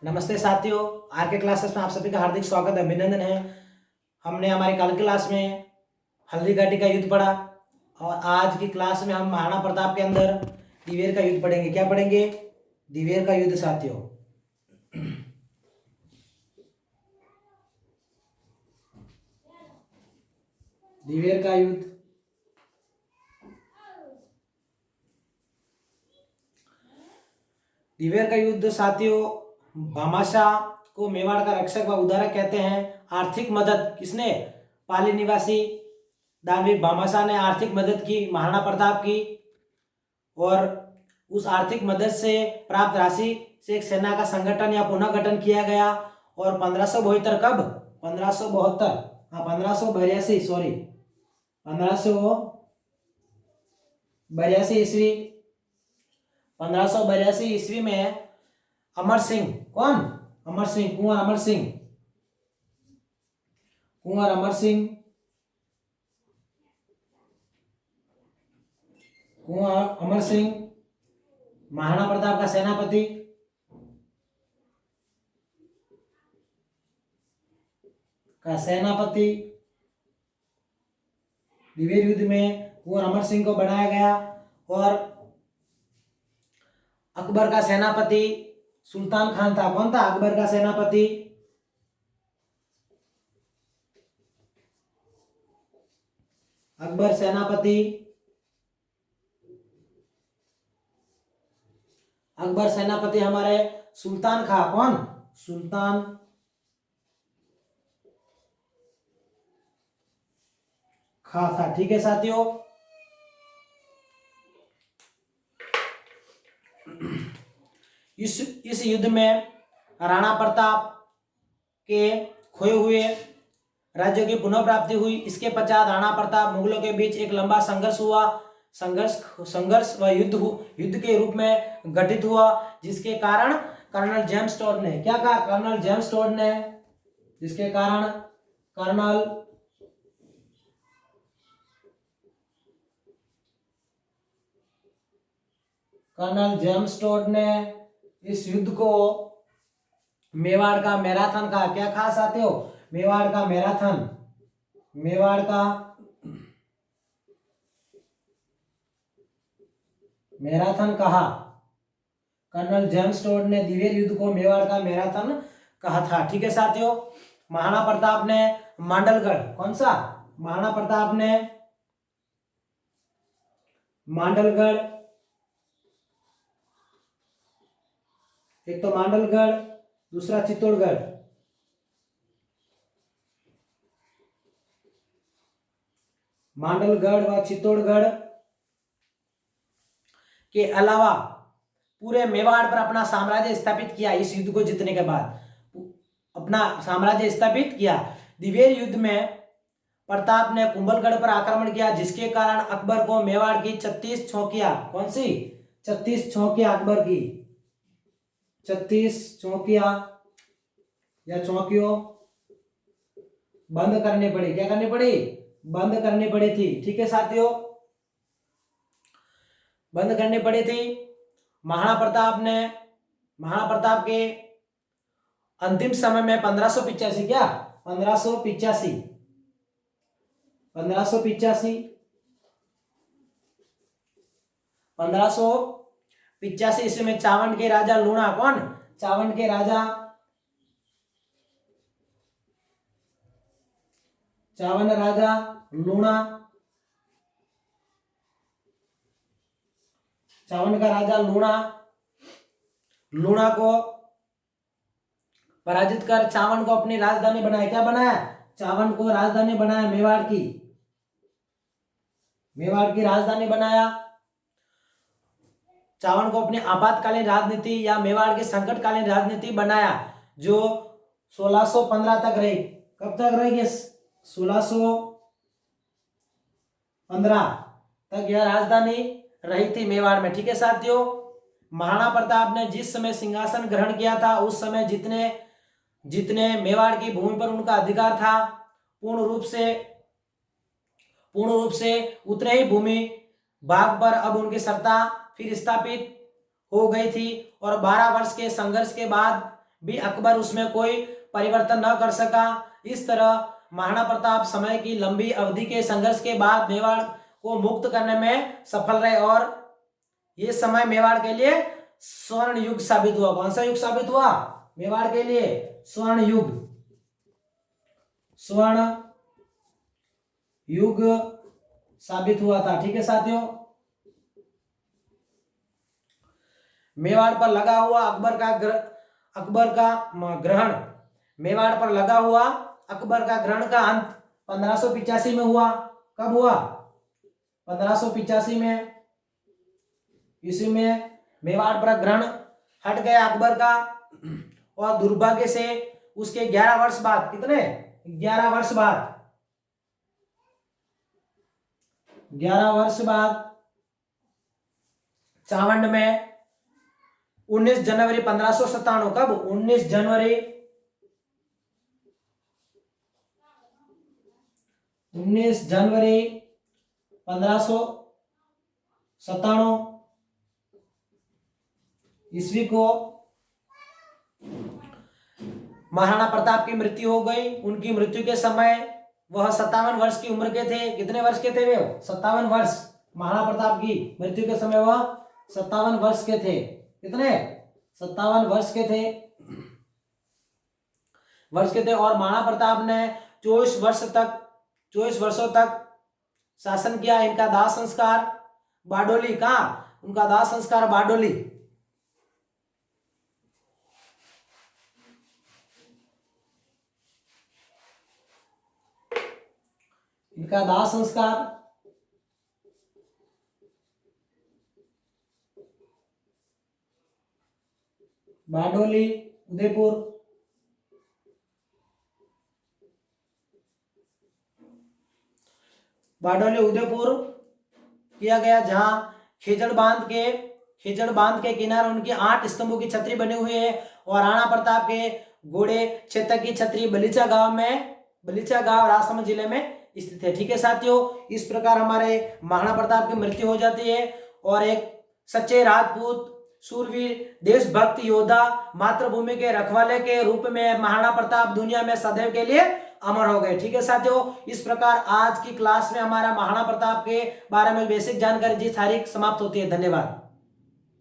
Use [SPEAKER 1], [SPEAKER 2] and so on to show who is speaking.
[SPEAKER 1] नमस्ते साथियों, आर के क्लासेस में आप सभी का हार्दिक स्वागत अभिनंदन है। हमने हमारी कल क्लास में हल्दी घाटी का युद्ध पढ़ा और आज की क्लास में हम महाराणा प्रताप के अंदर दिवेर का युद्ध पढ़ेंगे। क्या पढ़ेंगे? दिवेर का युद्ध साथियों। दिवेर का युद्ध। दिवेर का युद्ध साथियों, भामाशाह को मेवाड़ का रक्षक व उद्धारक कहते हैं। आर्थिक मदद किसने? पाली निवासी दानवीर भामाशाह ने आर्थिक मदद की महाराणा प्रताप की, और उस आर्थिक मदद से प्राप्त राशि से एक सेना का संगठन या पुनः गठन किया गया। और 1572 कब? 1572, हाँ 1582, सॉरी 1582 ईस्वी। 1582 ईस्वी में अमर सिंह, कौन? अमर सिंह, कुंवर अमर सिंह, कुंवर अमर सिंह, कुंवर अमर सिंह महाराणा प्रताप का सेनापति, दिवेर युद्ध में कुंवर अमर सिंह को बनाया गया। और अकबर का सेनापति सुल्तान खान था। कौन था अकबर का सेनापति? अकबर सेनापति, अकबर सेनापति हमारे सुल्तान खां। कौन? सुल्तान खां था। ठीक है साथियों, इस युद्ध में राणा प्रताप के खोए हुए राज्यों की पुनः प्राप्ति हुई। इसके पश्चात राणा प्रताप मुगलों के बीच एक लंबा संघर्ष हुआ। संघर्ष व युद्ध के रूप में गठित हुआ, जिसके कारण कर्नल जेम्स टोड ने क्या कहा? कर्नल जेम्स टोड ने, जिसके कारण कर्नल जेम्स टोड ने इस युद्ध को मेवाड़ का मैराथन कहा। क्या कहा साथियों? मेवाड़ का मैराथन, मेवाड़ का मैराथन कहा। कर्नल जेम्स टोड ने दिवेर युद्ध को मेवाड़ का मैराथन कहा था। ठीक है साथियों, महाराणा प्रताप ने मांडलगढ़, कौन सा? महाराणा प्रताप ने मांडलगढ़, एक तो मांडलगढ़, दूसरा चित्तौड़गढ़, मांडलगढ़ व चित्तौड़गढ़ के अलावा पूरे मेवाड़ पर अपना साम्राज्य स्थापित किया। इस युद्ध को जीतने के बाद अपना साम्राज्य स्थापित किया। दिवेर युद्ध में प्रताप ने कुंभलगढ़ पर आक्रमण किया, जिसके कारण अकबर को मेवाड़ की 36 चौकियां, कौन सी? 36 चौकियां अकबर की, 36 चौकियां या चौकियों बंद करनी पड़ी। क्या करनी पड़ी? बंद करनी पड़ी थी। ठीक है साथियों, बंद करनी पड़ी थी। महाराणा प्रताप के अंतिम समय में 1585, क्या 1585 ईस्वी में चावंड के राजा लूणा, कौन? चावंड के राजा लूणा, चावंड का राजा लूणा को पराजित कर चावंड को अपनी राजधानी बनाया। क्या बनाया? चावंड को राजधानी बनाया, मेवाड़ की राजधानी बनाया। चावंड को अपनी आपातकालीन राजनीति या मेवाड़ की संकटकालीन राजनीति बनाया, जो 1615 तक रही। कब तक रहेगी? 1615 तक यह राजधानी रही थी मेवाड़ में। ठीक है साथियों, महाराणा प्रताप ने जिस समय सिंहासन ग्रहण किया था, उस समय जितने मेवाड़ की भूमि पर उनका अधिकार था, पूर्ण रूप से उतने ही भूमि भाग पर अब उनकी सत्ता फिर स्थापित हो गई थी। और 12 वर्ष के संघर्ष के बाद भी अकबर उसमें कोई परिवर्तन न कर सका। इस तरह महाराणा प्रताप समय की लंबी अवधि के संघर्ष के बाद मेवाड़ को मुक्त करने में सफल रहे और ये समय मेवाड़ के लिए स्वर्ण युग साबित हुआ। कौन सा युग साबित हुआ? मेवाड़ के लिए स्वर्ण युग, स्वर्ण युग साबित हुआ था। ठीक है साथियों, मेवाड़ पर लगा हुआ अकबर का ग्रहण, मेवाड़ पर लगा हुआ अकबर का ग्रहण का अंत 1585 में हुआ। कब हुआ? 1585 में ईस्वी में मेवाड़ पर ग्रहण हट गया अकबर का। और दुर्भाग्य से उसके 11 वर्ष बाद, कितने? 11 वर्ष बाद, 11 वर्ष बाद चावंड में 19 जनवरी 1597, कब? 19 जनवरी 1597 ईस्वी को महाराणा प्रताप की मृत्यु हो गई। उनकी मृत्यु के समय वह 57 वर्ष की उम्र के थे। कितने वर्ष के थे वे? 57 वर्ष। महाराणा प्रताप की मृत्यु के समय वह 57 वर्ष के थे। कितने? 57 वर्ष के थे। और महाराणा प्रताप ने 24 वर्षों तक शासन किया। इनका दाह संस्कार बारडोली, कहाँ? उनका दाह संस्कार बारडोली। इनका दाह संस्कार बारडोली, उदयपुर। बारडोली, उदयपुर किया गया, जहां खेजड़ बांध के किनारे उनकी 8 स्तंभों की छतरी बनी हुई है। और राणा प्रताप के घोड़े क्षेत्र की छतरी बलीचा गांव राजसमंद जिले में स्थित है। ठीक है साथियों, इस प्रकार हमारे महाराणा प्रताप की मृत्यु हो जाती है और एक सच्चे राजपूत, शूरवीर, देशभक्त योद्धा, मातृभूमि के रखवाले के रूप में महाराणा प्रताप दुनिया में सदैव के लिए अमर हो गए। ठीक है साथियों, इस प्रकार आज की क्लास में हमारा महाराणा प्रताप के बारे में बेसिक जानकारी जी सारी समाप्त होती है। धन्यवाद।